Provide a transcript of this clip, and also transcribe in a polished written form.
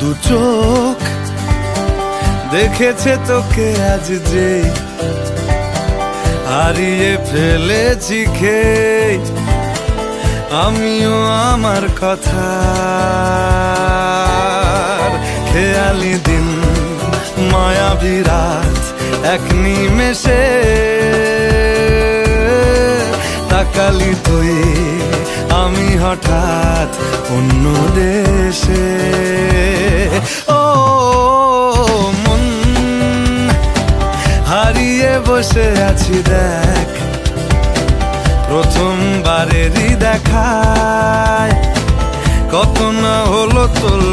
দু চোখ দেখেছে তোকে আজ যে হারিয়ে ফেলেছি খেয়ে আমিও আমার কথা খেয়ালি দিন মায়াবী রাত এক নিমেষে তাকালি তুই আমি হঠাৎ অন্য দেশে ও মন হারিয়ে বসে আছি দেখ প্রথমবারেরই দেখায় কত না হলো তোল